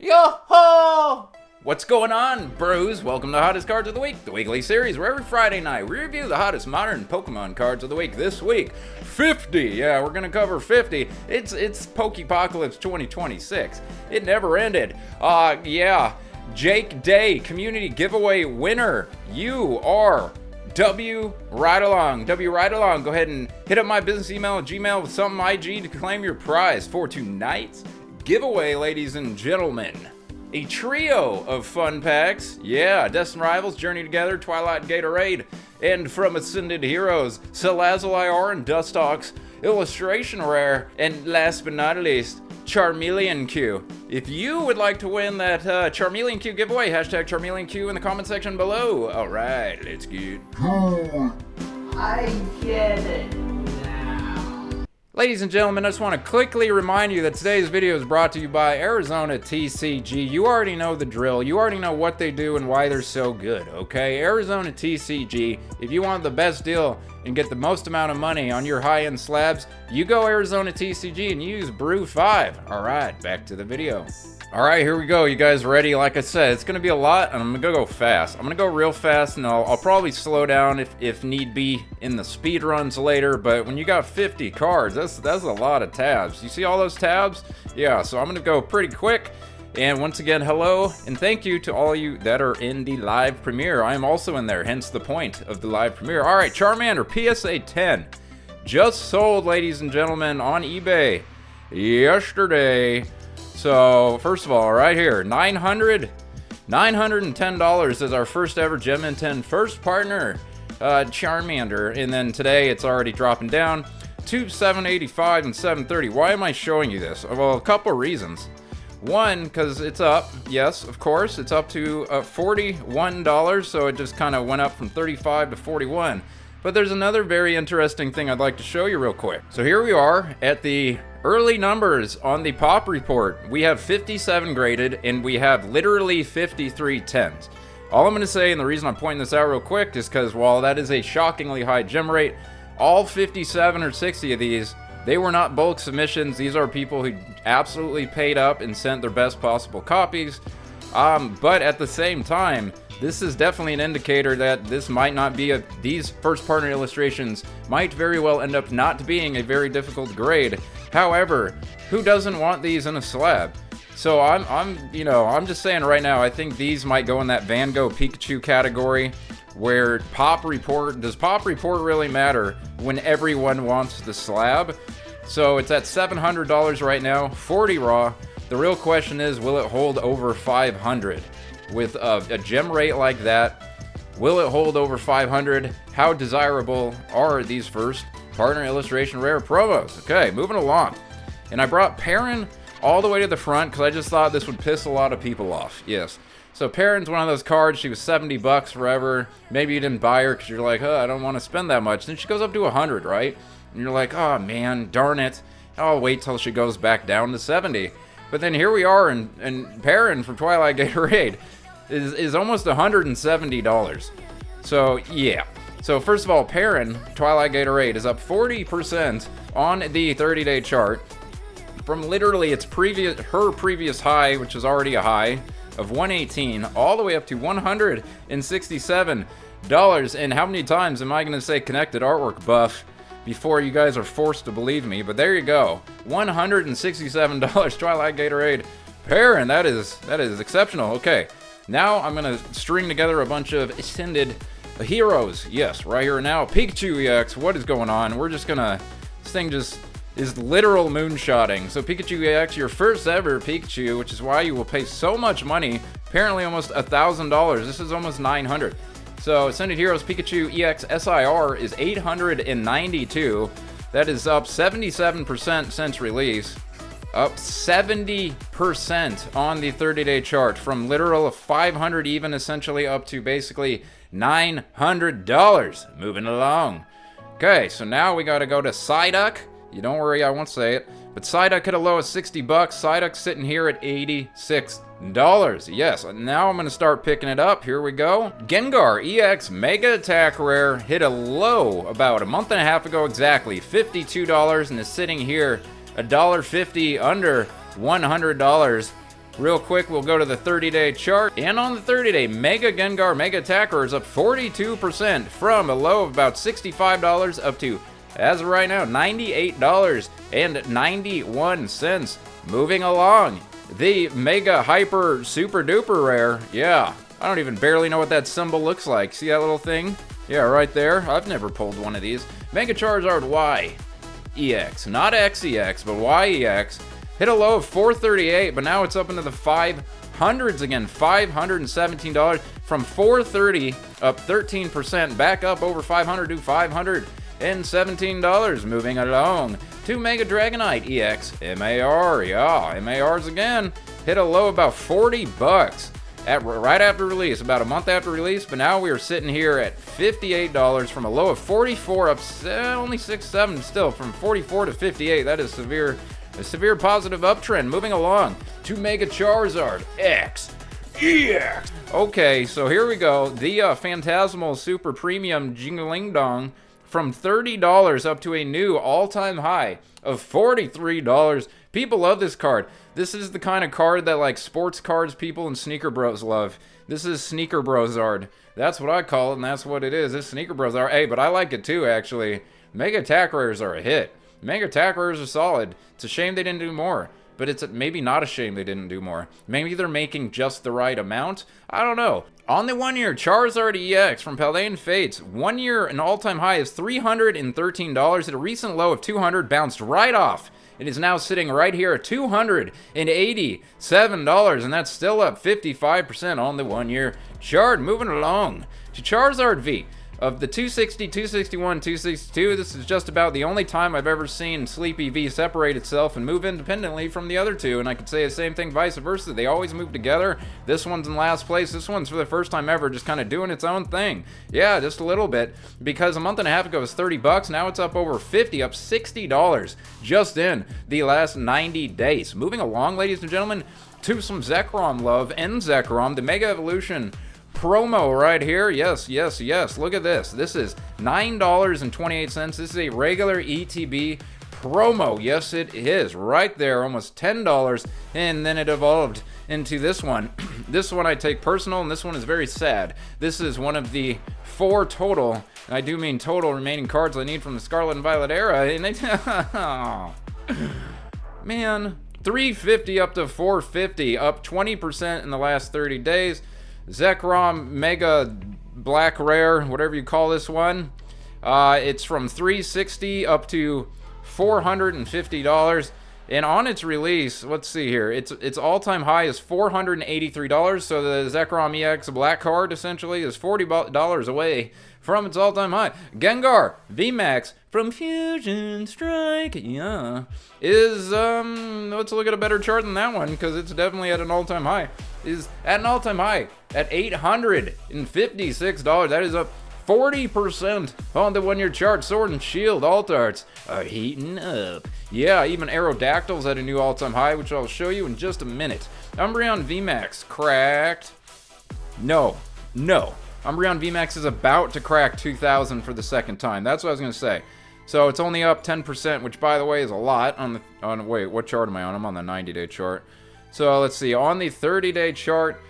Yo-ho! What's going on, bros? Welcome to Hottest Cards of the Week, the weekly series where every Friday night we review the hottest modern Pokemon cards of the week. This week, 50. Yeah, we're gonna cover 50. It's Pokepocalypse 2026. It never ended. Yeah. Jake Day, community giveaway winner. You are W Ride Along. W Ride Along. Go ahead and hit up my business email at Gmail with something IG to claim your prize for tonight's giveaway, ladies and gentlemen. A trio of fun packs. Yeah, Destined Rivals, Journey Together, Twilight Gatorade, and from Ascended Heroes, Salazzle IR and Dustox, Illustration Rare, and last but not least, Charmeleon Q. If you would like to win that Charmeleon Q giveaway, hashtag Charmeleon Q in the comment section below. Alright, let's get I get it now. Ladies and gentlemen, I just want to quickly remind you that today's video is brought to you by Arizona TCG. You already know the drill. You already know what they do and why they're so good, okay? Arizona TCG, if you want the best deal and get the most amount of money on your high-end slabs, you go Arizona TCG and you use Brew 5. Alright, back to the video. Alright, here we go. You guys ready? Like I said, it's going to be a lot, and I'm going to go fast. I'm going to go real fast, and I'll probably slow down if need be in the speed runs later, but when you got 50 cards, that's a lot of tabs. You see all those tabs? Yeah, so I'm going to go pretty quick. And once again, hello, and thank you to all you that are in the live premiere. I am also in there, hence the point of the live premiere. Alright, Charmander, PSA 10. Just sold, ladies and gentlemen, on eBay yesterday. So, first of all, right here, $910 is our first ever Gem and 10 first partner, Charmander. And then today, it's already dropping down to $785 and $730. Why am I showing you this? Well, a couple reasons. One, because it's up. Yes, of course, it's up to $41, so it just kind of went up from 35 to 41. But there's another very interesting thing I'd like to show you real quick. So here we are at the early numbers on the pop report. We have 57 graded, and we have literally 53 10s. All I'm going to say, and the reason I'm pointing this out real quick, is because while that is a shockingly high gem rate, all 57 or 60 of these, they were not bulk submissions. These are people who absolutely paid up and sent their best possible copies. But at the same time, this is definitely an indicator that this might not be these first partner illustrations might very well end up not being a very difficult grade. However, who doesn't want these in a slab? So I'm just saying right now, I think these might go in that Van Gogh Pikachu category, where does pop report really matter when everyone wants the slab? So it's at $700 right now, 40 raw. The real question is, will it hold over 500? With a gem rate like that, will it hold over 500? How desirable are these first partner illustration rare promos? Okay, moving along. And I brought Perrin all the way to the front because I just thought this would piss a lot of people off. Yes. So Perrin's one of those cards. She was 70 bucks forever. Maybe you didn't buy her because you're like, oh, I don't want to spend that much. Then she goes up to 100, right? And you're like, oh man, darn it. I'll wait till she goes back down to 70. But then here we are, and Perrin from Twilight Gatorade is almost $170. So yeah. So first of all, Perrin, Twilight Gatorade, is up 40% on the 30-day chart from literally her previous high, which is already a high of 118, all the way up to $167. And how many times am I going to say connected artwork buff before you guys are forced to believe me? But there you go, $167 Twilight Gatorade Perrin. That is exceptional. Okay, now I'm gonna string together a bunch of Ascended Heroes. Yes, right here now. Pikachu EX, what is going on? This thing just is literal moonshotting. So Pikachu EX, your first ever Pikachu, which is why you will pay so much money. Apparently almost $1,000. This is almost $900. So Ascended Heroes Pikachu EX SIR is $892. That is up 77% since release. Up 70% on the 30-day chart, from literal 500 even essentially up to basically $900. Moving along. Okay, so now we gotta go to Psyduck. You don't worry, I won't say it. But Psyduck hit a low of 60 bucks. Psyduck's sitting here at $86. Yes, now I'm gonna start picking it up. Here we go. Gengar EX Mega Attack Rare hit a low about a month and a half ago exactly, $52, and is sitting here $1.50 under $100. Real quick, we'll go to the 30-day chart. And on the 30-day, Mega Gengar Mega Attacker is up 42% from a low of about $65 up to, as of right now, $98.91. Moving along, the Mega Hyper Super Duper Rare. Yeah, I don't even barely know what that symbol looks like. See that little thing? Yeah, right there. I've never pulled one of these. Mega Charizard Y EX, not XEX, but YEX. Hit a low of $438, but now it's up into the 500s again. $517 from $430, up 13%, back up over $500 to $517. Moving along to Mega Dragonite EX MAR. Yeah, MARs again. Hit a low about $40 right after release, about a month after release, but now we are sitting here at $58 from a low of $44, up only $6.7 still, from $44 to $58. That is a severe positive uptrend. Moving along to Mega Charizard X EX. Okay, so here we go. The Phantasmal Super Premium Jingling Dong from $30 up to a new all-time high of $43. People love this card. This is the kind of card that like sports cards people and sneaker bros love. This is Sneaker Brozard. That's what I call it, and that's what it is. It's Sneaker Brozard. Hey, but I like it too, actually. Mega Attack Rares are a hit. Mega Attack Rares are solid. It's a shame they didn't do more, but it's maybe not a shame they didn't do more. Maybe they're making just the right amount. I don't know. On the 1 year, Charizard EX from Paldean Fates. 1 year, an all-time high is $313. At a recent low of $200, bounced right off. It is now sitting right here at $287, and that's still up 55% on the 1 year chart. Moving along to Charizard V. Of the 260, 261, 262, this is just about the only time I've ever seen Sleepy V separate itself and move independently from the other two, and I could say the same thing vice versa. They always move together. This one's in last place. This one's for the first time ever just kind of doing its own thing. Yeah, just a little bit, because a month and a half ago it was $30. Now it's up over $50, up $60 just in the last 90 days. Moving along, ladies and gentlemen, to some Zekrom love and Zekrom, the Mega Evolution promo right here. Yes. Look at this. This is $9.28. This is a regular ETB promo. Yes, it is. Right there, almost $10. And then it evolved into this one. This one I take personal, and this one is very sad. This is one of the 4 total, and I do mean total, remaining cards I need from the Scarlet and Violet era. And they, man, $350 up to $450, up 20% in the last 30 days. Zekrom Mega Black Rare, whatever you call this one. It's from $360 up to $450. And on its release, let's see here, its all-time high is $483. So the Zekrom EX Black card essentially is $40 away from its all-time high. Gengar VMAX from Fusion Strike, yeah, is let's look at a better chart than that one, because it's definitely at an all-time high. Is at an all-time high at $856. That is up 40% on the 1 year chart. Sword and Shield Alt Arts are heating up. Yeah, even Aerodactyl's at a new all-time high, which I'll show you in just a minute. Umbreon VMAX cracked. No. Umbreon VMAX is about to crack 2,000 for the second time. That's what I was going to say. So it's only up 10%, which by the way is a lot. Wait, what chart am I on? I'm on the 90-day chart. So let's see, on the 30-day chart,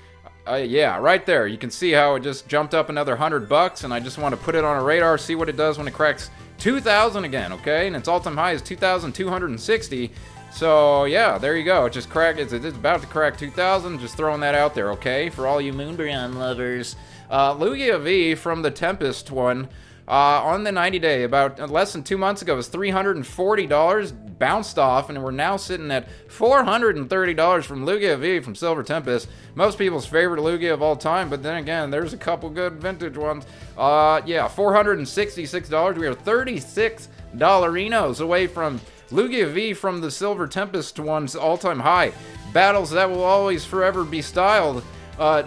yeah, right there, you can see how it just jumped up another $100, and I just want to put it on a radar, see what it does when it cracks 2,000 again, okay? And its all-time high is 2,260. So yeah, there you go. It just cracked. It's about to crack 2,000. Just throwing that out there, okay, for all you Moonbryon lovers. Lugia V from the Tempest one. On the 90-day, about less than 2 months ago, was $340, bounced off, and we're now sitting at $430 from Lugia V from Silver Tempest. Most people's favorite Lugia of all time, but then again, there's a couple good vintage ones. Yeah, $466. We are $36 away from Lugia V from the Silver Tempest one's all-time high. Battles that will always forever be styled.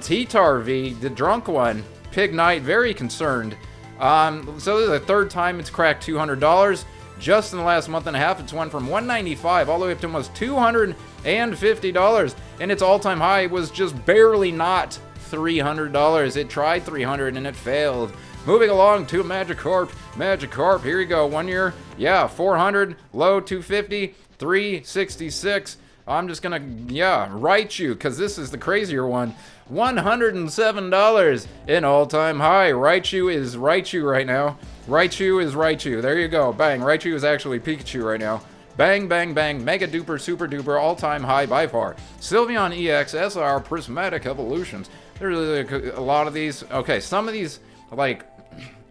T-Tar V, the drunk one, Pig Knight, very concerned. So this is the third time it's cracked $200. Just in the last month and a half, it's went from $195 all the way up to almost $250. And its all-time high was just barely not $300. It tried $300 and it failed. Moving along to Magikarp. Magikarp, here you go. 1 year, yeah, $400, low $250, $366. I'm just gonna, yeah, Raichu, because this is the crazier one. $107 in all-time high. Raichu is Raichu right now. Raichu is Raichu. There you go. Bang. Raichu is actually Pikachu right now. Bang, bang, bang. Mega duper, super duper, all-time high by far. Sylveon EX SR Prismatic Evolutions. There's a lot of these. Okay, some of these, like,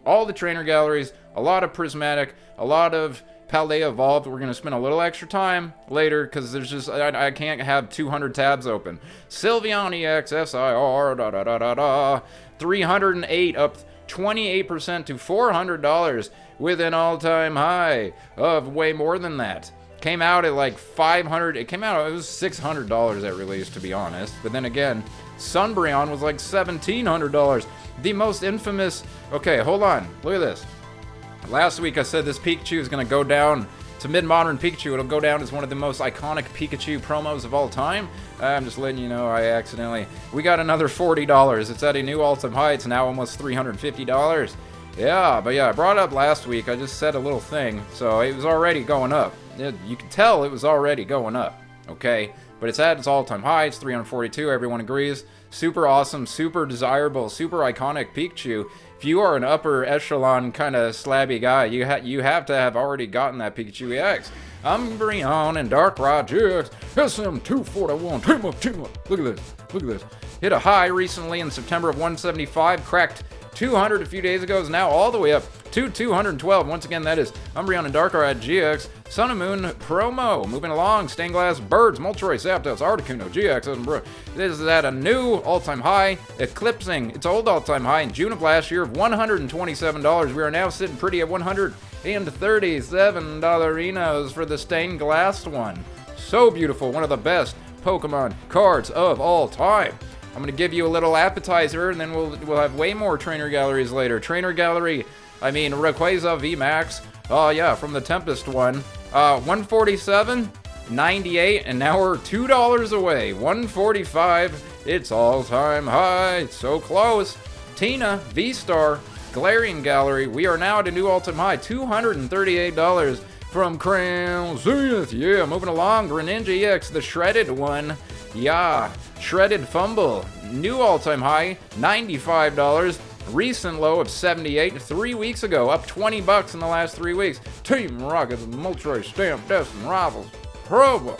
all the trainer galleries, a lot of Prismatic, a lot of Paldea Evolved. We're going to spend a little extra time later because there's just, I can't have 200 tabs open. Sylveon EX SIR, 308 up 28% to $400 with an all-time high of way more than that. Came out at like 500, it was $600 at release, to be honest. But then again, Sunbreon was like $1,700. The most infamous, okay, hold on, look at this. Last week I said this Pikachu is going to go down to mid-modern Pikachu. It'll go down as one of the most iconic Pikachu promos of all time. I'm just letting you know we got another $40. It's at a new all-time high. It's now almost $350. Yeah, but yeah, I brought it up last week. I just said a little thing. So it was already going up. You can tell it was already going up. Okay? But it's at its all-time high. It's 342. Everyone agrees. Super awesome, super desirable, super iconic Pikachu. If you are an upper echelon kind of slabby guy, you have to have already gotten that Pikachu EX. Umbreon and Darkrai GX SM241. Team up. Look at this. Hit a high recently in September of 175. Cracked 200 a few days ago. Is now all the way up to 212. Once again, that is Umbreon and Darkrai GX. Sun and Moon promo. Moving along. Stained Glass Birds, Moltres, Zapdos, Articuno, GX. This is at a new all-time high, eclipsing its old all-time high in June of last year of $127. We are now sitting pretty at $137 for the stained glass one. So beautiful. One of the best Pokemon cards of all time. I'm going to give you a little appetizer, and then we'll have way more trainer galleries later. Trainer gallery, Rayquaza VMAX. Oh, yeah, from the Tempest one. 147, 98, and now we're $2 away. 145, it's all-time high. It's so close. Tina, V-Star, Galarian Gallery. We are now at a new all-time high, $238 from Crown Zenith. Yeah, moving along. Greninja EX, the shredded one. Yeah, shredded fumble. New all-time high, $95. Recent low of 78 3 weeks ago, up $20 in the last 3 weeks. Team Rocket's Moltres Stamp Destin Rivals promo.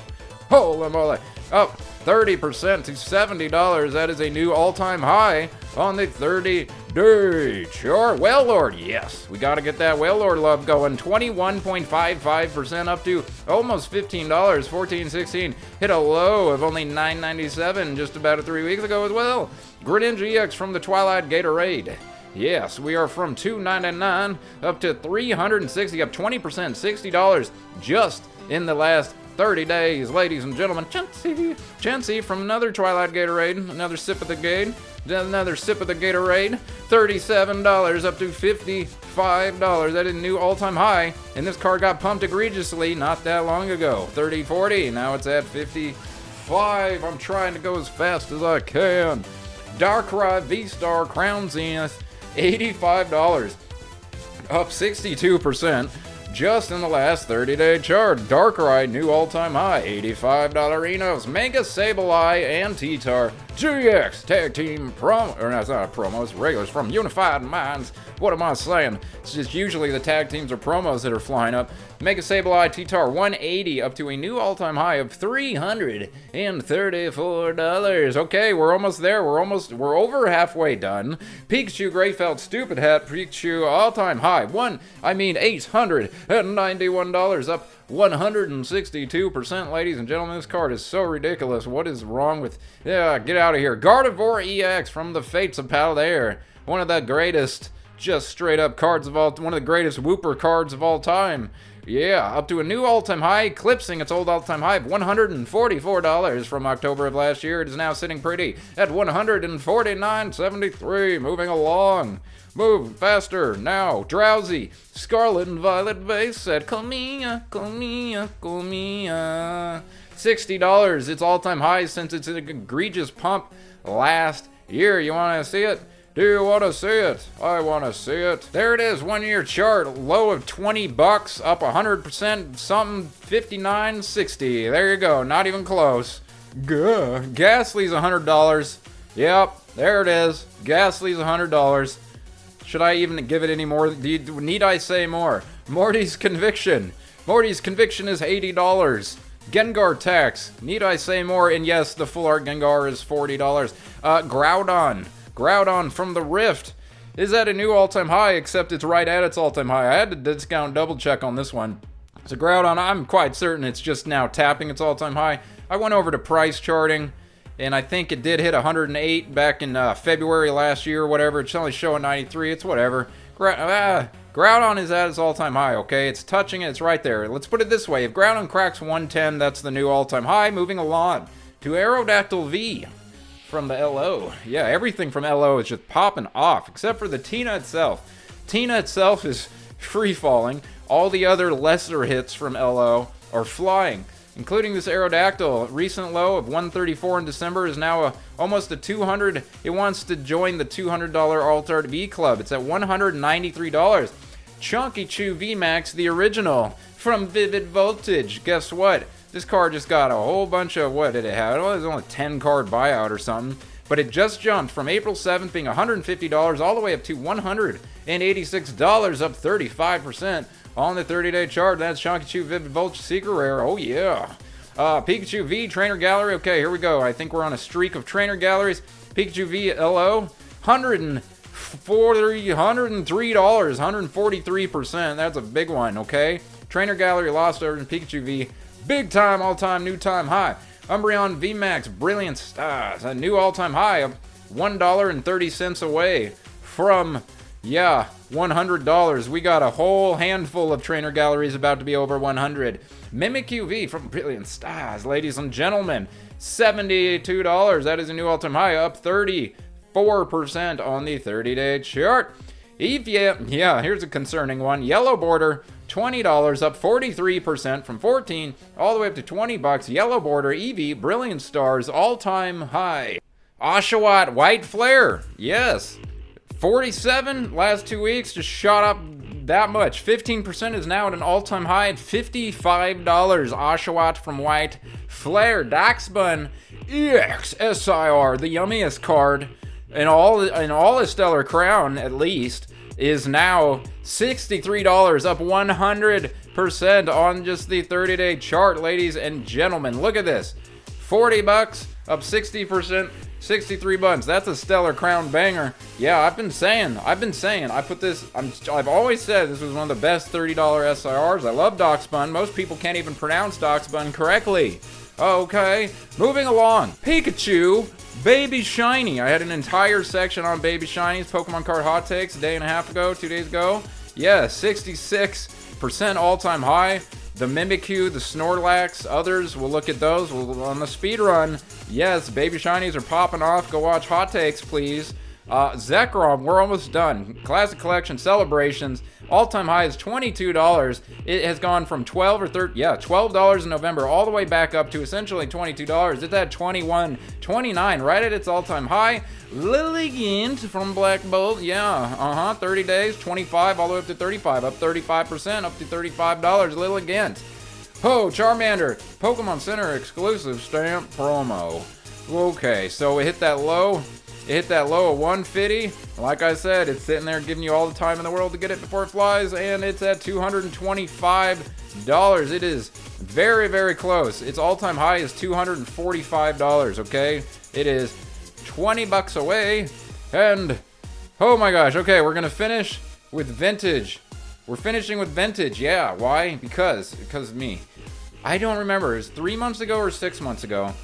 Holy moly. Up 30% to $70. That is a new all-time high on the 30-day chart. Wailord, yes, we got to get that Wailord love going. 21.55% up to almost $15. 14.16 hit a low of only $9.97 just about 3 weeks ago as well. Greninja EX from the Twilight Gatorade. Yes, we are from $2.99 up to $360, up 20%, $60 just in the last 30 days, ladies and gentlemen. Chansey from another Twilight Gatorade, another sip of the Gatorade, $37 up to $55. That is a new all-time high, and this card got pumped egregiously not that long ago. 30-40, now it's at 55. I'm trying to go as fast as I can. Darkrai V-Star Crown Zenith, $85, up 62%. Just in the last 30-day chart. Darkrai, new all-time high, $85 Enos. Mega Sableye and T-Tar GX Tag Team promo. Or no, it's not a promo, it's regulars from Unified Minds. What am I saying? It's just usually the tag teams are promos that are flying up. Mega Sableye T-Tar, $180 up to a new all-time high of $334. Okay, we're almost there. We're over halfway done. Pikachu Greyfelt Stupid Hat, Pikachu all-time high, $891, up 162%, ladies and gentlemen. This card is so ridiculous. What is wrong with... Yeah, get out of here. Gardevoir EX from the Fates of Paldea. One of the greatest, just straight up cards of all... One of the greatest Whooper cards of all time. Yeah, up to a new all-time high, eclipsing its old all-time high of $144 from October of last year. It is now sitting pretty at $149.73. Moving along. Move faster. Now, Drowsy. Scarlet and Violet base set. Comia. $60. Its all-time high since its egregious pump last year. You want to see it? Do you want to see it? I want to see it. There it is, 1 year chart. Low of $20, up 100%, something 59.60. There you go, not even close. Gah. Ghastly's $100. Yep, there it is. Ghastly's $100. Should I even give it any more? Need I say more? Morty's Conviction. Morty's Conviction is $80. Gengar Tax. Need I say more? And yes, the full art Gengar is $40. Groudon. Groudon from the Rift is at a new all-time high, except it's right at its all-time high. I had to discount double check on this one. So Groudon, I'm quite certain it's just now tapping its all-time high. I went over to price charting, and I think it did hit 108 back in February last year or whatever. It's only showing 93. It's whatever. Groudon is at its all-time high, okay? It's touching it. It's right there. Let's put it this way. If Groudon cracks 110, that's the new all-time high. Moving along to Aerodactyl V from the LO. Yeah, everything from LO is just popping off, except for the Tina itself. Tina itself is free-falling. All the other lesser hits from LO are flying, including this Aerodactyl. Recent low of 134 in December is now almost a 200. It wants to join the $200 Alt Art V Club. It's at $193. Chunky Chew VMAX, the original from Vivid Voltage. Guess what? This card just got a whole bunch of, what did it have? It was only a 10 card buyout or something. But it just jumped from April 7th being $150 all the way up to $186, up 35% on the 30-day chart. That's Chunky Chew Vivid Voltage Secret Rare. Oh yeah. Pikachu V Trainer Gallery. Okay, here we go. I think we're on a streak of Trainer Galleries. Pikachu V LO, $103, 143%. That's a big one, okay? Trainer Gallery Lost Origin Pikachu V, big time, all-time, new time high. Umbreon VMAX Brilliant Stars, a new all-time high of $1.30 away from, yeah, $100. We got a whole handful of Trainer Galleries about to be over 100. Mimikyu V from Brilliant Stars, ladies and gentlemen, $72. That is a new all-time high, up 34% on the 30-day chart. Eevee, yeah, here's a concerning one. Yellow Border, $20, up 43% from 14 all the way up to $20. Yellow Border Eevee Brilliant Stars all-time high. Oshawott White Flare, yes, 47 last 2 weeks, just shot up that much. 15% is now at an all-time high at $55. Oshawott from White Flare. Daxbun EXSIR, the yummiest card in all the Stellar Crown, at least, is now $63, up 100% on just the 30-day chart, ladies and gentlemen. Look at this, $40, up 60%, $63. That's a Stellar Crown banger. Yeah, I've been saying, I've always said this was one of the best $30 SIRs. I love Doxbun. Most people can't even pronounce Doxbun correctly. Okay, moving along. Pikachu Baby Shiny. I had an entire section on Baby Shinies, Pokemon card hot takes, a day and a half ago, 2 days ago. Yeah, 66% all-time high. The Mimikyu, the Snorlax, others, we'll look at those. We'll on the speed run. Yes, Baby Shinies are popping off. Go watch hot takes, please. Zekrom, we're almost done. Classic Collection Celebrations, all-time high is $22. It has gone from $12 in November all the way back up to essentially $22. It's at $21.29, right at its all-time high. Lilligant from Black Bolt, 30 days, 25 all the way up to 35, up 35%, up to $35. Lilligant. Charmander, Pokemon Center exclusive stamp promo. Okay, so it hit that low. It hit that low of 150. Like I said, it's sitting there giving you all the time in the world to get it before it flies, and it's at $225. It is very, very close. Its all-time high is $245, okay? It is $20 away, and oh my gosh, okay, we're gonna finish with vintage. We're finishing with vintage, yeah. Why? Because me. I don't remember, it was 3 months ago or 6 months ago.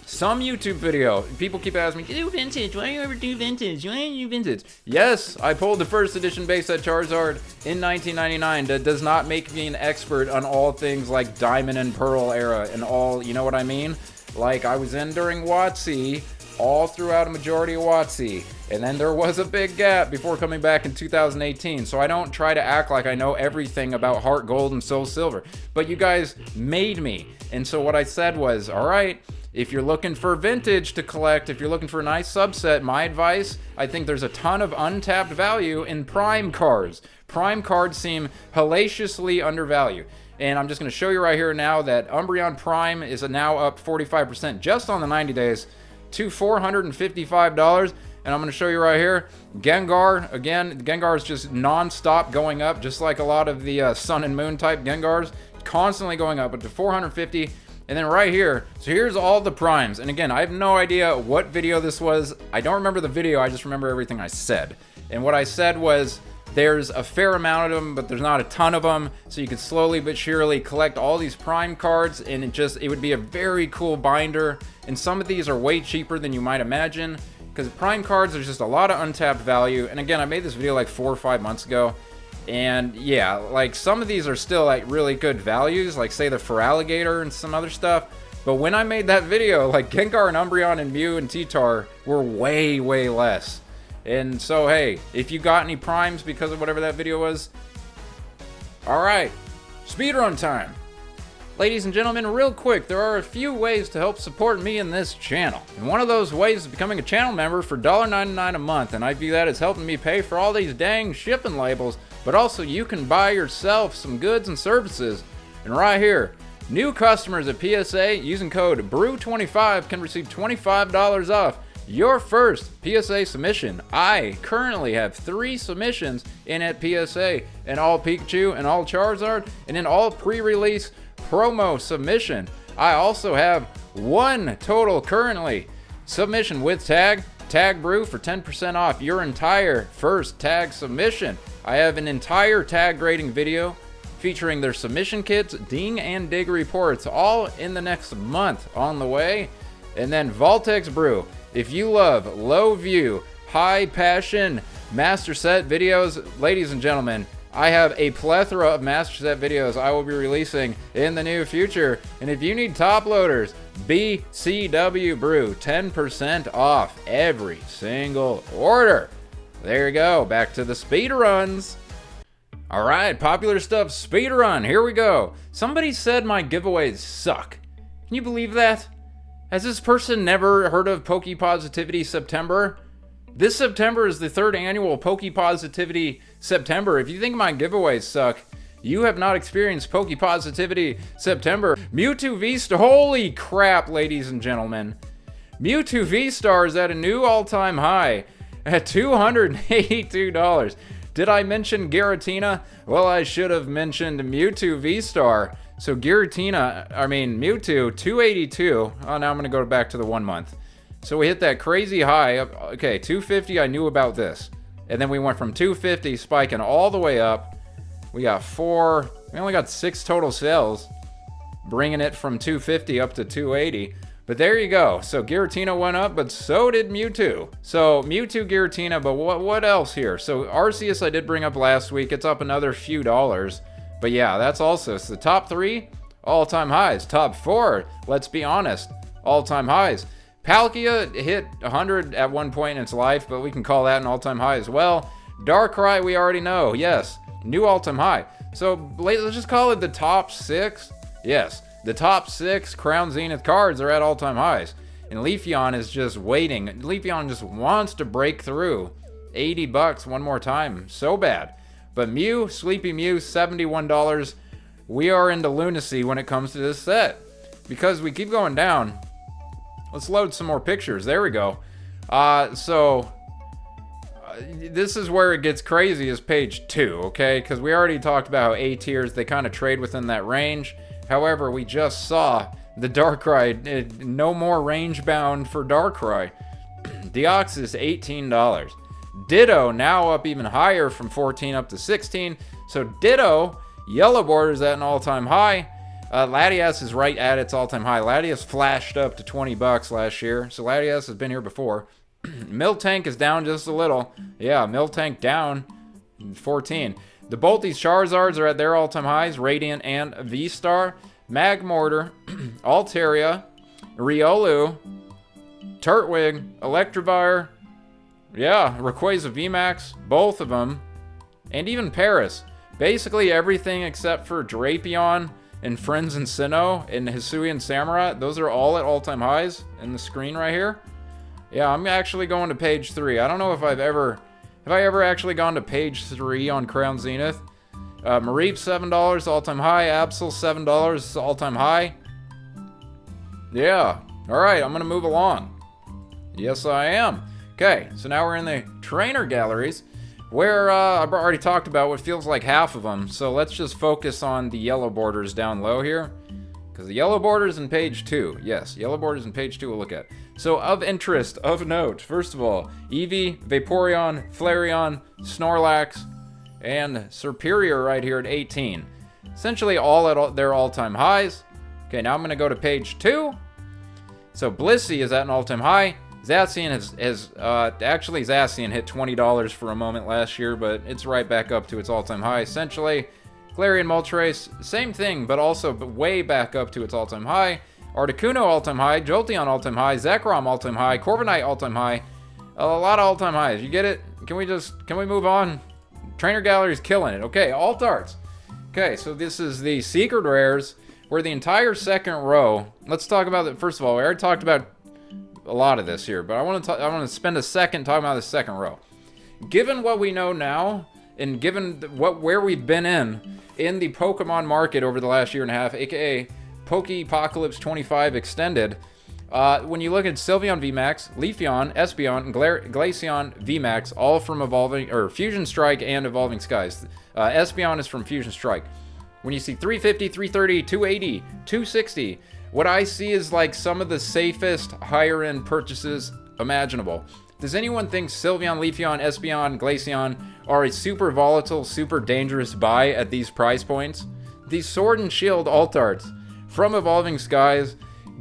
Some YouTube video, people keep asking me, do vintage, why do you ever do vintage? Why do you do vintage? Yes, I pulled the first edition base set Charizard in 1999. That does not make me an expert on all things like Diamond and Pearl era and all, you know what I mean? Like, I was in during WotC, all throughout a majority of WotC, and then there was a big gap before coming back in 2018, so I don't try to act like I know everything about Heart Gold and Soul Silver, but you guys made me, and so what I said was, alright, If you're looking for vintage to collect, if you're looking for a nice subset, my advice, I think there's a ton of untapped value in prime cards. Prime cards seem hellaciously undervalued. And I'm just going to show you right here now that Umbreon Prime is now up 45% just on the 90 days to $455. And I'm going to show you right here, Gengar, again, Gengar is just non-stop going up, just like a lot of the Sun and Moon type Gengars, constantly going up to 450. And then right here, so here's all the primes. And again, I have no idea what video this was. I don't remember the video, I just remember everything I said. And what I said was, there's a fair amount of them, but there's not a ton of them. So you can slowly but surely collect all these prime cards, and it would be a very cool binder. And some of these are way cheaper than you might imagine, because prime cards, there's just a lot of untapped value. And again, I made this video like 4 or 5 months ago. And yeah, like some of these are still like really good values, like say the Feraligatr and some other stuff. But when I made that video, like Gengar and Umbreon and Mew and T-Tar were way, way less. And so, hey, if you got any primes because of whatever that video was, all right, speedrun time. Ladies and gentlemen, real quick, there are a few ways to help support me in this channel. And one of those ways is becoming a channel member for $1.99 a month. And I view that as helping me pay for all these dang shipping labels. But also, you can buy yourself some goods and services. And right here, new customers at PSA using code BREW25 can receive $25 off your first PSA submission. I currently have 3 submissions in at PSA, and all Pikachu and all Charizard, and in all pre-release promo submission. I also have 1 total currently submission with Tag Brew for 10% off your entire first tag submission. I have an entire tag grading video featuring their submission kits, ding and dig reports, all in the next month on the way. And then Voltex Brew. If you love low view, high passion master set videos, ladies and gentlemen, I have a plethora of master set videos I will be releasing in the near future. And if you need top loaders, BCW Brew, 10% off every single order. There you go, back to the speed runs. All right, popular stuff, speed run, here we go. Somebody said my giveaways suck. Can you believe that? Has this person never heard of Poke Positivity September? This September is the 3rd annual Poke Positivity September. If you think my giveaways suck, you have not experienced Poke Positivity September. Mewtwo V-Star, holy crap, ladies and gentlemen. Mewtwo V-Star is at a new all-time high at $282. Did I mention Giratina? Well, I should have mentioned Mewtwo V-Star. So Mewtwo, 282. Oh, now I'm gonna go back to the 1 month. So we hit that crazy high. Okay, 250, I knew about this. And then we went from 250 spiking all the way up. We only got 6 total sales, bringing it from 250 up to 280. But there you go. So Giratina went up, but so did Mewtwo. So Mewtwo, Giratina, but what else here? So Arceus I did bring up last week. It's up another few dollars. But yeah, that's also, so the top 3, all-time highs. Top 4, let's be honest, all-time highs. Palkia hit 100 at one point in its life, but we can call that an all-time high as well. Darkrai, we already know, yes, new all-time high. So let's just call it the top 6. Yes, the top 6 Crown Zenith cards are at all-time highs. And Leafeon is just waiting. Leafeon just wants to break through $80 one more time, so bad. But Mew, Sleepy Mew, $71. We are into lunacy when it comes to this set, because we keep going down. Let's load some more pictures. There we go. This is where it gets crazy, is page 2, okay? Because we already talked about how A tiers, they kind of trade within that range. However, we just saw the Darkrai, no more range bound for Darkrai. Deoxys, $18. Ditto now up even higher from 14 up to 16. So Ditto, yellow borders at an all-time high. Latias is right at its all-time high. Latias flashed up to $20 last year. So Latias has been here before. Miltank is down just a little. Yeah, Miltank down 14. The both these Charizards are at their all-time highs. Radiant and V-Star. Magmortar, Altaria, Riolu, Turtwig, Electivire. Yeah, Rayquaza VMAX, both of them, and even Paris. Basically everything except for Drapion and Friends and Sinnoh and Hisui and Samurott, those are all at all-time highs in the screen right here. Yeah, I'm actually going to page 3. I don't know if have I ever actually gone to page 3 on Crown Zenith. Mareep, $7, all-time high. Absol, $7, all-time high. Yeah, alright, I'm gonna move along. Yes, I am. Okay, so now we're in the trainer galleries, where I've already talked about what feels like half of them. So let's just focus on the yellow borders down low here, because the yellow borders in page 2. Yes, yellow borders in page 2 we'll look at. So of interest, of note, first of all, Eevee, Vaporeon, Flareon, Snorlax, and Serperior right here at 18. Essentially all at their all-time highs. Okay, now I'm going to go to page 2. So Blissey is at an all-time high. Zacian actually Zacian hit $20 for a moment last year, but it's right back up to its all-time high. Essentially, Galarian Moltres, same thing, but also way back up to its all-time high. Articuno all-time high, Jolteon all-time high, Zekrom all-time high, Corviknight all-time high. A lot of all-time highs. You get it? Can we move on? Trainer Gallery's killing it. Okay, Alt Arts. Okay, so this is the Secret Rares, where the entire second row. Let's talk about it. First of all, we already talked about a lot of this here, but I want to spend a second talking about the second row. Given what we know now, and given where we've been in the Pokemon market over the last year and a half, aka Pokepocalypse 25 Extended, when you look at Sylveon VMAX, Leafeon, Espeon, and Glaceon VMAX, all from Fusion Strike and Evolving Skies. Espeon is from Fusion Strike. When you see 350, 330, 280, 260, what I see is like some of the safest higher end purchases imaginable. Does anyone think Sylveon, Leafeon, Espeon, Glaceon are a super volatile, super dangerous buy at these price points? These Sword and Shield Alt Arts from Evolving Skies,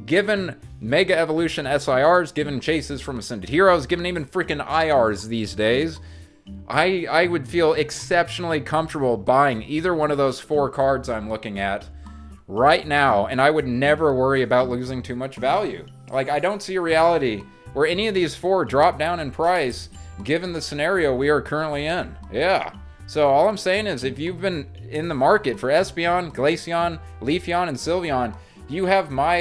given Mega Evolution SIRs, given chases from Ascended Heroes, given even freaking IRs these days, I would feel exceptionally comfortable buying either one of those 4 cards I'm looking at right now, and I would never worry about losing too much value. Like, I don't see a reality where any of these 4 drop down in price given the scenario we are currently in. Yeah. So all I'm saying is, if you've been in the market for Espeon, Glaceon, Leafeon, and Sylveon, you have my,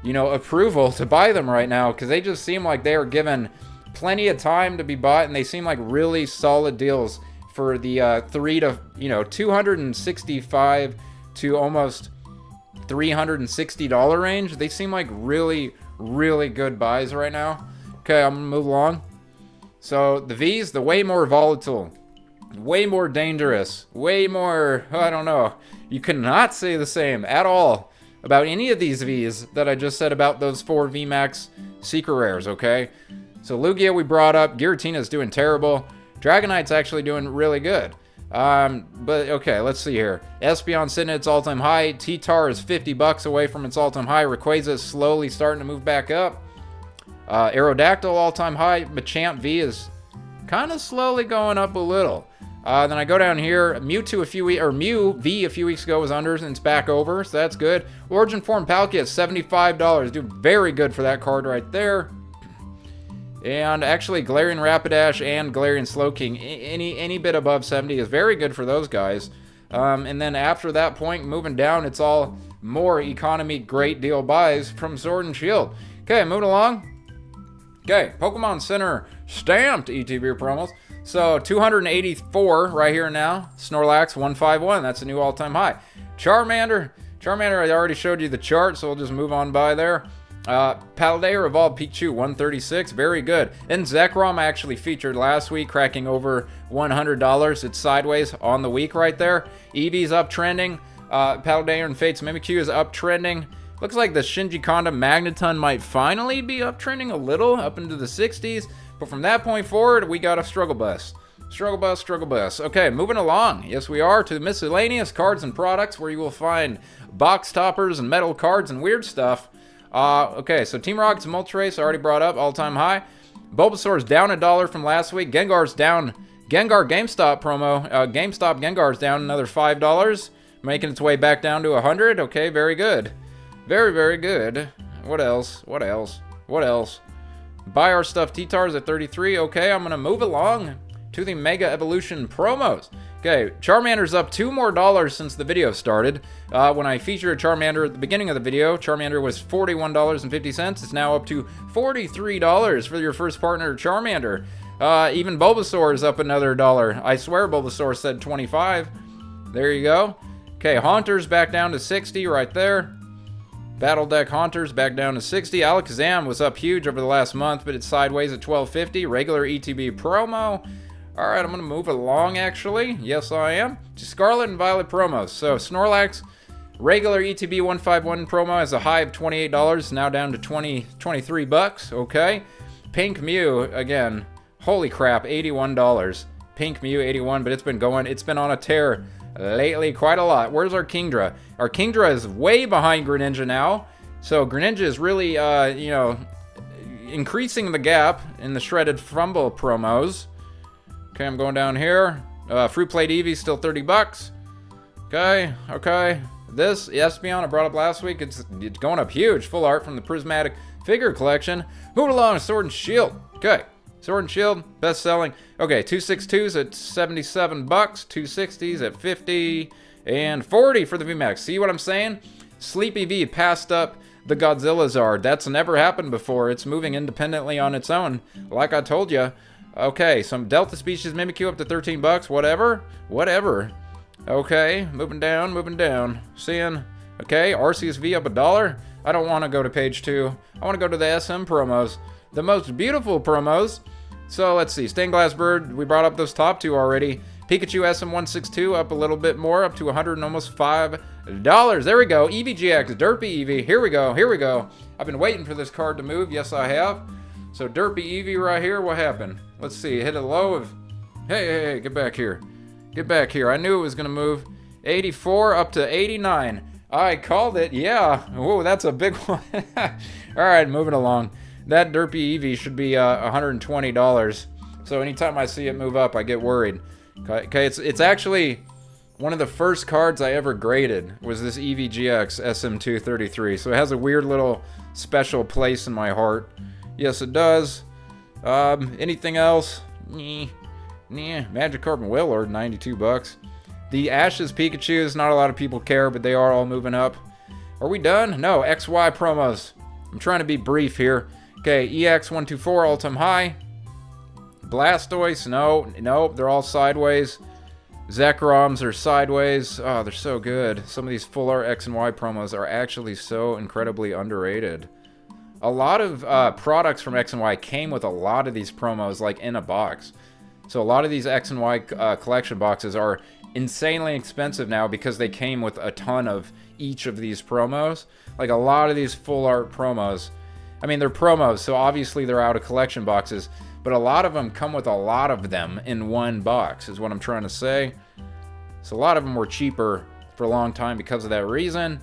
approval to buy them right now, because they just seem like they are given plenty of time to be bought, and they seem like really solid deals for the $265 to almost $360 range. They seem like really, really good buys right now. Okay, I'm gonna move along. So the V's, the way more volatile, way more dangerous, way more, I don't know. You cannot say the same at all about any of these V's that I just said about those 4 VMAX Secret Rares, okay? So Lugia we brought up, Giratina's doing terrible, Dragonite's actually doing really good. But okay, let's see here. Espeon sitting at its all-time high, T-Tar is $50 away from its all-time high, Rayquaza is slowly starting to move back up. Aerodactyl all-time high, Machamp V is kind of slowly going up a little. Then I go down here, Mew V a few weeks ago was under, and it's back over, so that's good. Origin Form Palkia is $75, do very good for that card right there. And actually, Galarian Rapidash and Galarian Slowking, any bit above 70 is very good for those guys. And then after that point, moving down, it's all more economy great deal buys from Sword and Shield. Okay, moving along. Okay, Pokemon Center stamped ETB promos. So 284 right here now. Snorlax 151. That's a new all-time high. Charmander, I already showed you the chart, so we'll just move on by there. Paldea Evolved Pikachu 136, very good. And Zekrom I actually featured last week, cracking over $100. It's sideways on the week right there. Eevee's uptrending. Paldea and Fate's Mimikyu is uptrending. Looks like the Shinji Kanda Magneton might finally be uptrending a little, up into the 60s. But from that point forward, we got a struggle bus. Struggle bus. Okay, moving along. Yes, we are to miscellaneous cards and products, where you will find box toppers and metal cards and weird stuff. Okay, so Team Rocket's Moltres I already brought up, all-time high. Bulbasaur's down $1 from last week. Gengar's down. Gengar GameStop promo. GameStop Gengar's down another $5, making its way back down to 100. Okay, very good. Very, very good. What else? Buy our stuff. T-Tar's at 33. Okay, I'm going to move along to the Mega Evolution promos. Okay, Charmander's up $2 more since the video started. When I featured a Charmander at the beginning of the video, Charmander was $41.50. It's now up to $43 for your first partner, Charmander. Even Bulbasaur is up another $1. I swear Bulbasaur said 25. There you go. Okay, Haunter's back down to 60 right there. Battle Deck Haunter's back down to 60. Alakazam was up huge over the last month, but it's sideways at $12.50. Regular ETB promo. All right, I'm going to move along, actually. Yes, I am. To Scarlet and Violet promos. So, Snorlax, regular ETB 151 promo has a high of $28, now down to 23 bucks. Okay. Pink Mew, again, holy crap, $81. Pink Mew, 81, but it's been on a tear lately quite a lot. Where's our Kingdra? Our Kingdra is way behind Greninja now. So, Greninja is really, increasing the gap in the Shredded Fumble promos. Okay, I'm going down here. Fruit Plate Eevee still 30 bucks. Okay. This Espeon I brought up last week, it's going up huge. Full art from the Prismatic Figure Collection. Hoodalong Sword and Shield. Okay, Sword and Shield, best selling. Okay, 262s at 77 bucks, 260s at 50 and 40 for the VMAX. See what I'm saying? Sleepy V passed up the Godzilla Zard. That's never happened before. It's moving independently on its own, like I told you. Okay, some Delta Species Mimikyu up to 13 bucks. Whatever. Okay, moving down. Seeing. Okay, Arceus V up $1. I don't want to go to page 2. I want to go to the SM promos. The most beautiful promos. So let's see. Stained Glass Bird. We brought up those top two already. Pikachu SM162 up a little bit more, up to $100 and almost $5. There we go. EVGX, Derpy Eevee. Here we go. I've been waiting for this card to move. Yes, I have. So Derpy Eevee right here. What happened? Let's see. Hit a low of. Hey, get back here. I knew it was gonna move. 84 up to 89. I called it. Yeah. Whoa, that's a big one. All right, moving along. That Derpy Eevee should be $120. So anytime I see it move up, I get worried. Okay, it's actually one of the first cards I ever graded was this EVGX SM233. So it has a weird little special place in my heart. Yes, it does. Anything else? Magikarp and Wailord, 92 bucks. The Ashes Pikachus, not a lot of people care, but they are all moving up. Are we done? No, XY promos. I'm trying to be brief here. Okay, EX124 all-time high. Blastoise, no, they're all sideways. Zekroms are sideways. Oh, they're so good. Some of these full art X and Y promos are actually so incredibly underrated. A lot of products from X and Y came with a lot of these promos, like in a box. So a lot of these X and Y collection boxes are insanely expensive now because they came with a ton of each of these promos. Like a lot of these full art promos, I mean, they're promos, so obviously they're out of collection boxes, but a lot of them come with a lot of them in one box, is what I'm trying to say. So a lot of them were cheaper for a long time because of that reason.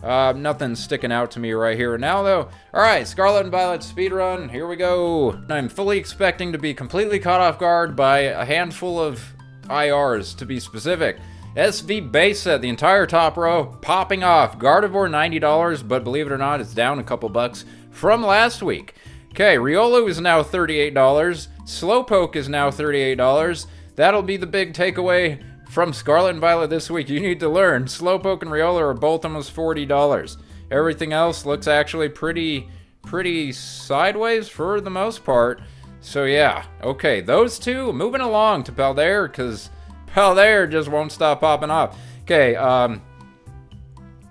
Nothing sticking out to me right here now, though. Alright, Scarlet and Violet speedrun, here we go. I'm fully expecting to be completely caught off guard by a handful of IRs, to be specific. SV base set, the entire top row, popping off. Gardevoir, $90, but believe it or not, it's down a couple bucks from last week. Okay, Riolu is now $38. Slowpoke is now $38. That'll be the big takeaway from Scarlet and Violet this week. You need to learn. Slowpoke and Riolu are both almost $40. Everything else looks actually pretty sideways for the most part. So yeah, okay, those two, moving along to Paldear, because Paldear just won't stop popping off. Okay,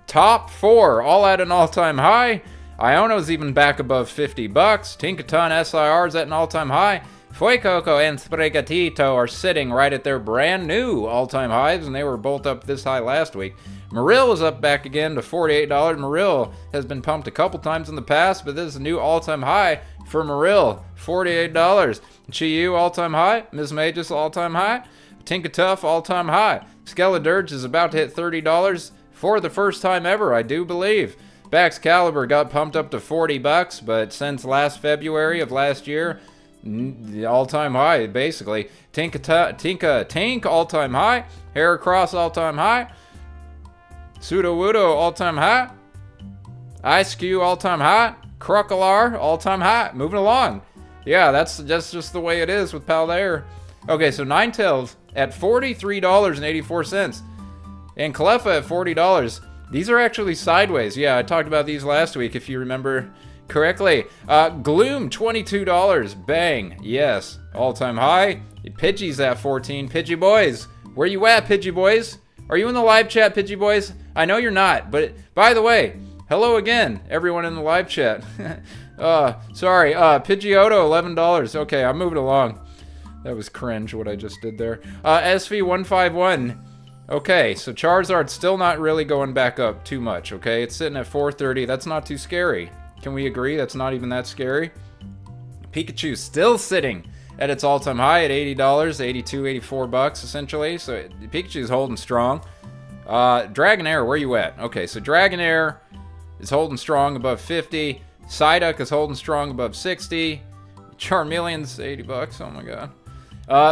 top four, all at an all-time high. Iono's even back above $50. Tinkaton SIR's at an all-time high. Fuecoco and Sprigatito are sitting right at their brand new all-time highs, and they were both up this high last week. Marill is up back again to $48. Marill has been pumped a couple times in the past, but this is a new all-time high for Marill, $48. Chi-Yu all-time high. Miss Magus all-time high. Tinkatuff all-time high. Skeledirge is about to hit $30 for the first time ever, I do believe. Baxcalibur got pumped up to $40, but since last February of last year, the all-time high, basically. Tink all-time high. Heracross all-time high. Sudowoodo all-time high. Ice-Q all-time high. Crocodile all-time high. Moving along. Yeah, that's just the way it is with Paldear. Okay, so Ninetales at $43.84. And Cleffa at $40. These are actually sideways. Yeah, I talked about these last week, if you remember correctly. Gloom, $22. Bang. Yes. All-time high. Pidgey's at 14. Pidgey boys. Where you at, Pidgey boys? Are you in the live chat, Pidgey boys? I know you're not, but by the way, hello again, everyone in the live chat. Sorry. Pidgeotto, $11. Okay, I'm moving along. That was cringe, what I just did there. SV151. Okay, so Charizard's still not really going back up too much, okay? It's sitting at 430. That's not too scary. Can we agree that's not even that scary? Pikachu's still sitting at its all-time high at $80, $84 essentially. So Pikachu's holding strong. Dragonair, where you at? Okay, so Dragonair is holding strong above 50. Psyduck is holding strong above 60. Charmeleon's $80. Oh my god.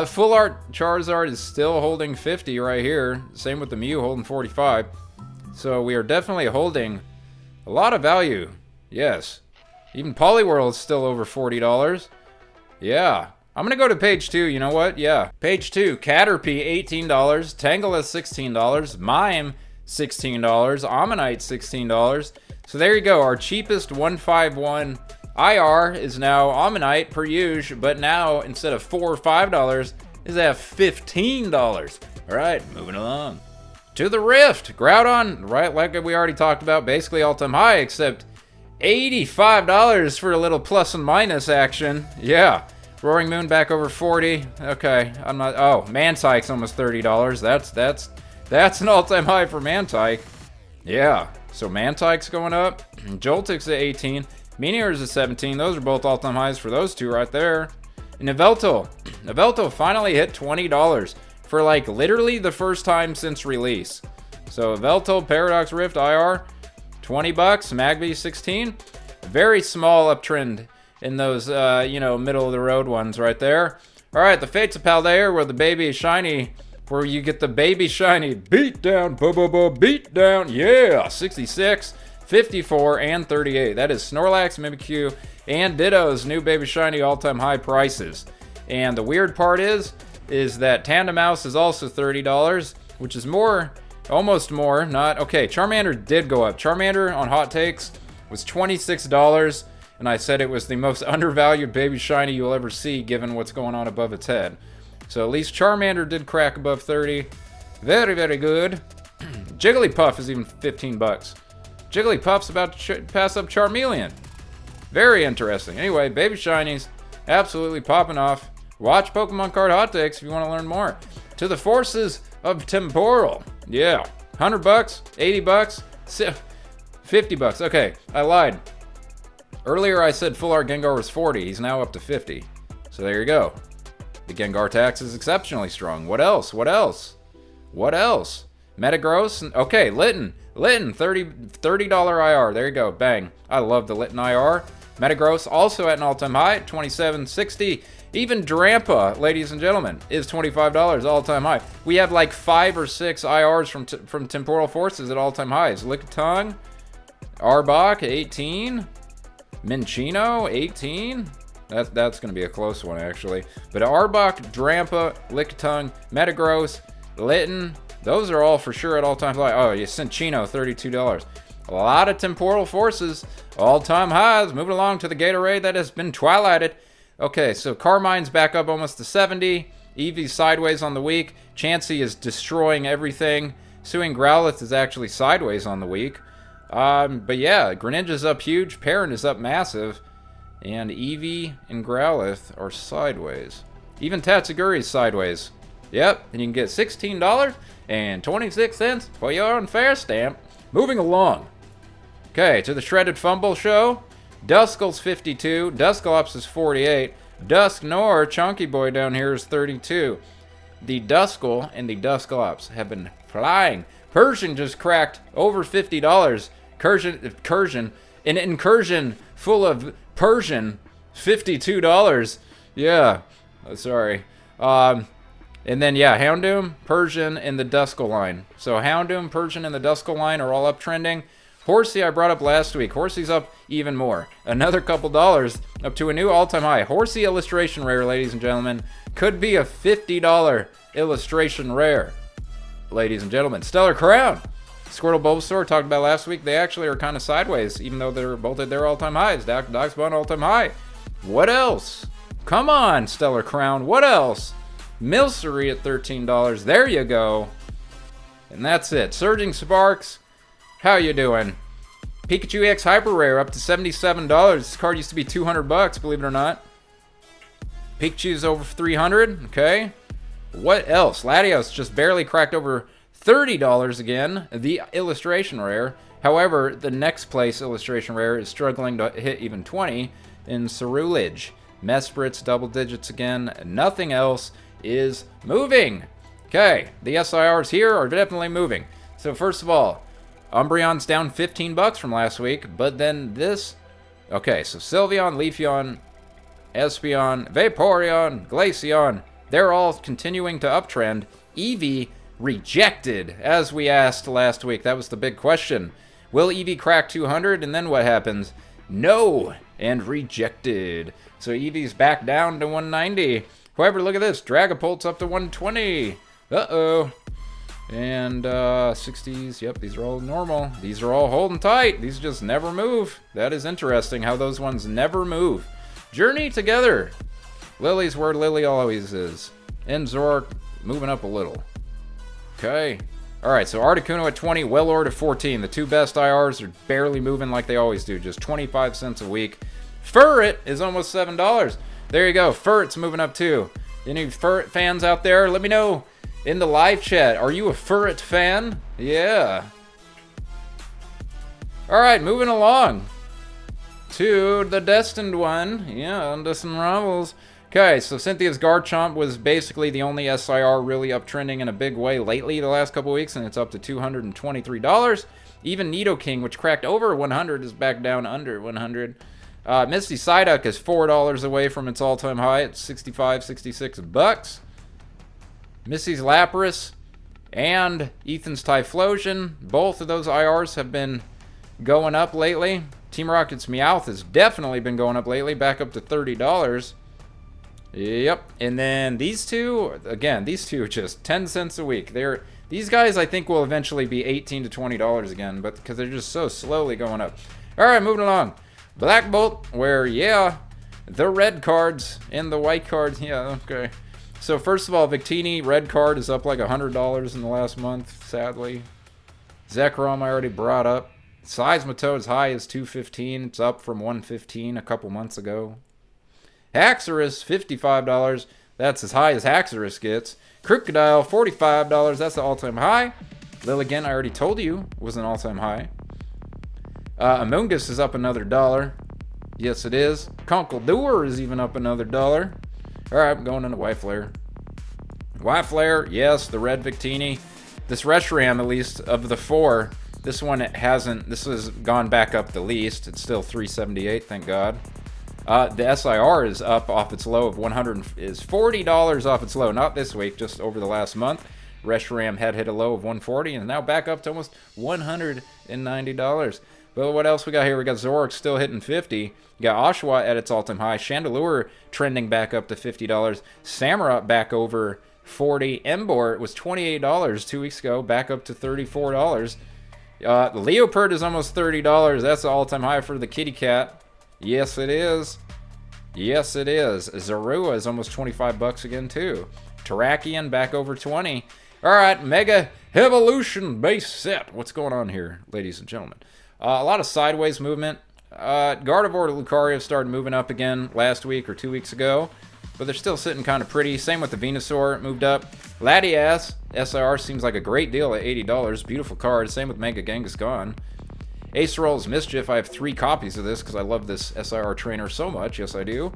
Full Art Charizard is still holding 50 right here. Same with the Mew holding 45. So we are definitely holding a lot of value. Yes. Even Poliwhirl is still over $40. Yeah. I'm going to go to page 2. You know what? Yeah. Page 2. Caterpie, $18. Tangela, $16. Mime, $16. Ammonite, $16. So there you go. Our cheapest 151 IR is now Ammonite per usual, but now instead of $4 or $5, is at $15. All right, moving along to the Rift. Groudon, right, like we already talked about, basically all-time high, except $85 for a little plus and minus action. Yeah, Roaring Moon back over 40. Okay, I'm not. Oh, Mantike's almost $30. That's an all-time high for Mantike. Yeah, so Mantike's going up. Joltik's at 18. Meteor's at 17. Those are both all-time highs for those two right there. And Yveltal finally hit $20 for like literally the first time since release. So Yveltal, Paradox Rift, IR, $20. Magby, 16. Very small uptrend in those, middle of the road ones right there. All right, the Fates of Paldea, where the baby shiny, where you get the baby shiny beat down, beat down. Yeah, 66. 54 and 38. That is Snorlax, Mimikyu, and Ditto's new Baby Shiny all-time high prices. And the weird part is that Tandemaus is also $30, which is more, almost more, not, okay, Charmander did go up. Charmander on Hot Takes was $26, and I said it was the most undervalued Baby Shiny you'll ever see given what's going on above its head. So at least Charmander did crack above 30. Very, very good. Jigglypuff is even $15. Jigglypuff's about to pass up Charmeleon. Very interesting. Anyway, Baby Shinies, absolutely popping off. Watch Pokemon Card Hot Takes if you want to learn more. To the Forces of Temporal. Yeah, $100, $80, $50. Okay, I lied. Earlier I said Full Art Gengar was 40. He's now up to 50. So there you go. The Gengar tax is exceptionally strong. What else? Metagross. Okay, Litten, $30 IR. There you go. Bang. I love the Litten IR. Metagross also at an all-time high, $27.60. Even Drampa, ladies and gentlemen, is $25 all-time high. We have like 5 or 6 IRs from Temporal Forces at all-time highs. Lickitung, Arbok, 18. Minccino, 18. That's going to be a close one, actually. But Arbok, Drampa, Lickitung, Metagross, Litten, those are all for sure at all-time high. Oh, yeah, Cinccino, $32. A lot of Temporal Forces, all-time highs. Moving along to the Gatorade that has been twilighted. Okay, so Carmine's back up almost to 70. Eevee's sideways on the week. Chansey is destroying everything. Suing Growlithe is actually sideways on the week. But yeah, Greninja's up huge. Perrin is up massive. And Eevee and Growlithe are sideways. Even Tatsuguri's sideways. Yep, and you can get $16.26 for your unfair stamp. Moving along. Okay, to the Shredded Fumble show. Duskull's 52. Dusclops is 48. Dusknoir, Chunky Boy down here, is 32. The Duskull and the Dusclops have been flying. Persian just cracked over $50. An incursion full of Persian, $52. Yeah, sorry. And then, yeah, Houndoom, Persian, and the Duskull line. So Houndoom, Persian, and the Duskull line are all uptrending. Horsey I brought up last week. Horsey's up even more. Another couple dollars up to a new all-time high. Horsey illustration rare, ladies and gentlemen. Could be a $50 illustration rare, ladies and gentlemen. Stellar Crown. Squirtle Bulbasaur, talked about last week. They actually are kind of sideways, even though they're both at their all-time highs. Darkspawn all-time high. What else? Come on, Stellar Crown. What else? Milcery at $13. There you go. And that's it. Surging Sparks. How you doing? Pikachu EX Hyper Rare up to $77. This card used to be $200, believe it or not. Pikachu's over $300. Okay. What else? Latios just barely cracked over $30 again. The illustration rare. However, the next place illustration rare is struggling to hit even 20 in Cerulege. Mespritz double digits again. Nothing else is moving. Okay, the SIRs here are definitely moving. So first of all, Umbreon's down $15 from last week, but then this... Okay, so Sylveon, Leafeon, Espeon, Vaporeon, Glaceon, they're all continuing to uptrend. Eevee rejected, as we asked last week. That was the big question. Will Eevee crack 200, and then what happens? No, and rejected. So Eevee's back down to 190. However, look at this. Dragapult's up to 120. Uh-oh. And 60s, yep, these are all normal. These are all holding tight. These just never move. That is interesting how those ones never move. Journey together. Lily's where Lily always is. And Zoroark moving up a little. Okay. Alright, so Articuno at 20, Wailord at 14. The two best IRs are barely moving like they always do. Just 25 cents a week. Furret is almost $7. There you go. Furret's moving up too. Any Furret fans out there? Let me know in the live chat. Are you a Furret fan? Yeah. Alright, moving along to the destined one. Yeah, Undestined Rivals. Okay, so Cynthia's Garchomp was basically the only SIR really uptrending in a big way lately the last couple weeks, and it's up to $223. Even Nidoking, which cracked over 100, is back down under 100. Misty Psyduck is $4 away from its all-time high at 65, 66 bucks. Missy's Lapras and Ethan's Typhlosion, both of those IRs have been going up lately. Team Rocket's Meowth has definitely been going up lately, back up to $30. Yep, and then these two, again, these two are just 10 cents a week. These guys I think will eventually be $18 to $20 again, but because they're just so slowly going up. Alright, moving along. Black Bolt, where, yeah, the red cards and the white cards, yeah, okay. So first of all, Victini, red card is up like $100 in the last month, sadly. Zekrom I already brought up. Seismitoad's high is $215. It's up from $115 a couple months ago. Haxorus, $55. That's as high as Haxorus gets. Crocodile, $45. That's the all-time high. Lilligant, I already told you, was an all-time high. Amoonguss is up another $1. Yes, it is. Conkeldurr is even up another $1. Alright, I'm going into Y-Flare. Y-Flare, yes, the red Victini. This Reshiram, at least, of the four, this one this has gone back up the least. It's still $378, thank God. The SIR is up off its low of $40 off its low. Not this week, just over the last month. Reshiram had hit a low of $140 and is now back up to almost $190. But what else we got here? We got Zoroark still hitting $50. You got Oshawott at its all-time high. Chandelure trending back up to $50. Samurott back over $40. Emboar was $28 2 weeks ago, back up to $34. Leopard is almost $30. That's the all-time high for the kitty cat. Yes, it is. Yes, it is. Zorua is almost 25 bucks again, too. Terrakion back over 20. All right, Mega Evolution base set. What's going on here, ladies and gentlemen? A lot of sideways movement. Gardevoir to Lucario started moving up again last week or 2 weeks ago, but they're still sitting kind of pretty. Same with the Venusaur, it moved up. Latias, SIR seems like a great deal at $80. Beautiful card. Same with Mega Genghis-Gone. Aceroll's Mischief, I have 3 copies of this because I love this SIR trainer so much. Yes, I do.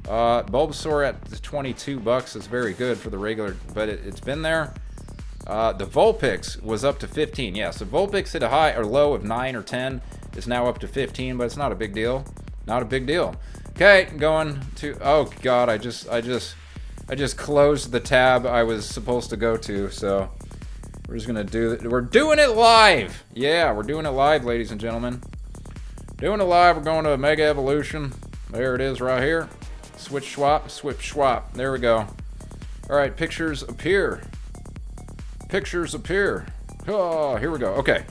Bulbasaur at 22 bucks is very good for the regular, but it's been there. The Vulpix was up to 15. Yeah, so Vulpix hit a high or low of 9 or 10. It's now up to 15, but it's not a big deal. Not a big deal. Okay, going to... Oh, God, I just closed the tab I was supposed to go to, so... We're just gonna do it. We're doing it live. Yeah, we're doing it live, ladies and gentlemen. Doing it live. We're going to Mega Evolution. There it is right here. Switch swap, switch swap. There we go. All right, pictures appear. Pictures appear. Oh, here we go. Okay,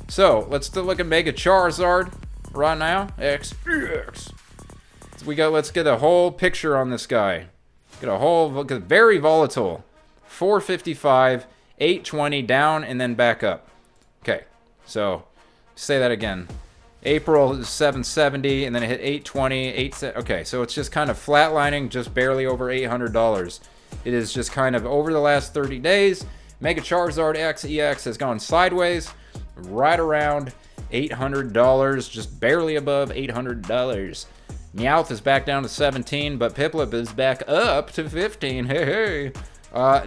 so let's still look at Mega Charizard right now. X. Let's get a whole picture on this guy. Get a whole, very volatile. 455, 820 down and then back up. Okay, so say that again. April is 770 and then it hit 820, okay, so it's just kind of flatlining, just barely over $800. It is just kind of over the last 30 days. Mega Charizard XEX has gone sideways, right around $800, just barely above $800. Meowth is back down to 17, but Piplup is back up to 15. Hey, hey.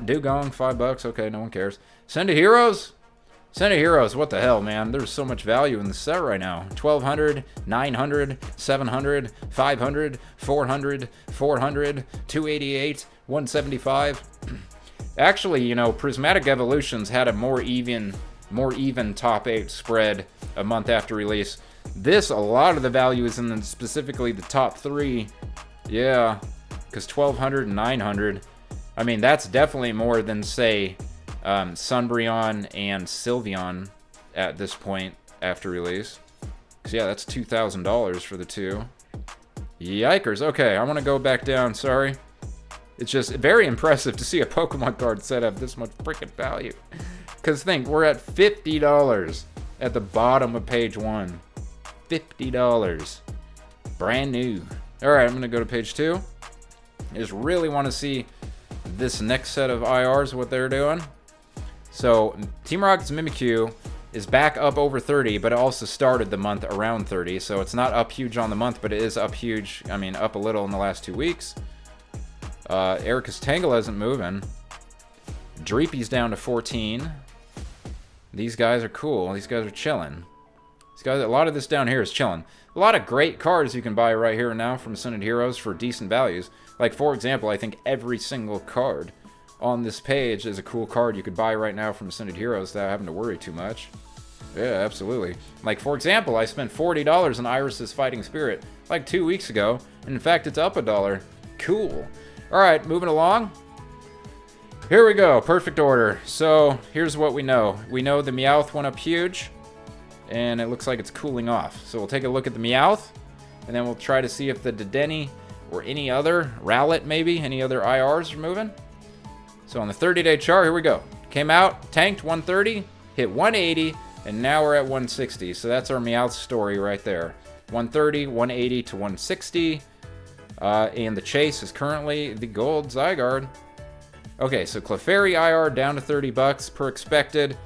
Dugong, $5. Okay, no one cares. Send to Heroes? Send to Heroes, what the hell, man? There's so much value in the set right now. 1200, 900, 700, 500, 400, 400, 288, 175. Actually, you know, Prismatic Evolutions had a more even top 8 spread a month after release. This, a lot of the value is in specifically the top 3. Yeah, because 1200 and 900. I mean, that's definitely more than, say, Sunbreon and Sylveon at this point after release. Because, yeah, that's $2,000 for the two. Yikers. Okay, I want to go back down. Sorry. It's just very impressive to see a Pokemon card set up this much freaking value. Because think, we're at $50 at the bottom of page 1. $50. Brand new. Alright, I'm going to go to page 2. I just really want to see this next set of IRs, what they're doing. So, Team Rocket's Mimikyu is back up over 30, but it also started the month around 30. So it's not up huge on the month, but it is up huge. I mean, up a little in the last 2 weeks. Erica's Tangela isn't moving. Dreepy's down to 14. These guys are cool. These guys are chilling. These guys, a lot of this down here is chilling. A lot of great cards you can buy right here and now from Ascended Heroes for decent values. Like, for example, I think every single card on this page is a cool card you could buy right now from Ascended Heroes without having to worry too much. Yeah, absolutely. Like, for example, I spent $40 on Iris's Fighting Spirit like 2 weeks ago, and in fact, it's up $1. Cool. Alright, moving along. Here we go, perfect order. So, here's what we know. We know the Meowth went up huge, and it looks like it's cooling off. So we'll take a look at the Meowth, and then we'll try to see if the Dedenne or any other, Rowlet maybe, any other IRs are moving. So on the 30-day chart, here we go. Came out, tanked 130, hit 180, and now we're at 160. So that's our Meowth story right there. 130, 180 to 160. And the chase is currently the gold Zygarde. Okay, so Clefairy IR down to $30 per expected.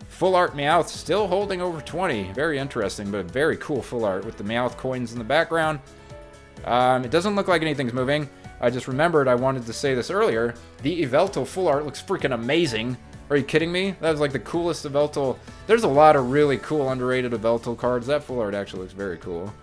Full art Meowth still holding over 20. Very interesting, but very cool full art with the Meowth coins in the background. It doesn't look like anything's moving. I just remembered I wanted to say this earlier. The Yveltal full art looks freaking amazing. Are you kidding me? That was like the coolest Yveltal. There's a lot of really cool underrated Yveltal cards. That full art actually looks very cool.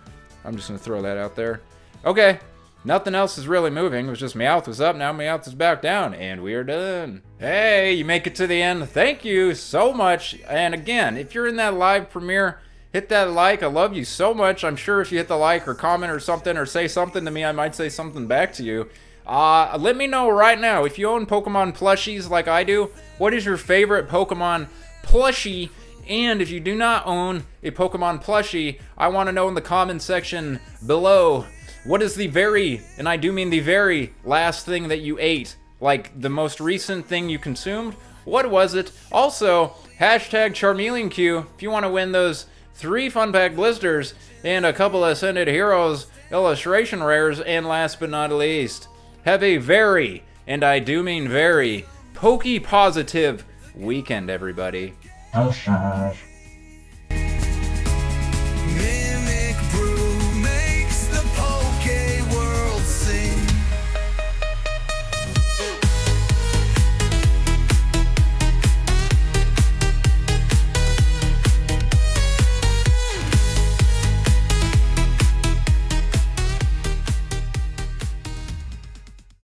I'm just going to throw that out there. Okay. Nothing else is really moving. It was just Meowth was up, now Meowth is back down, and we are done. Hey, you make it to the end. Thank you so much. And again, if you're in that live premiere, hit that like. I love you so much. I'm sure if you hit the like or comment or something or say something to me, I might say something back to you. Let me know right now, if you own Pokemon plushies like I do, what is your favorite Pokemon plushie? And if you do not own a Pokemon plushie, I want to know in the comment section below. What is the very, and I do mean the very last thing that you ate? Like the most recent thing you consumed? What was it? Also, hashtag CharmeleonQ if you want to win those 3 Fun Pack blisters and a couple of Ascended Heroes illustration rares. And last but not least, have a very, and I do mean very, Poke positive weekend, everybody. Oh, shush.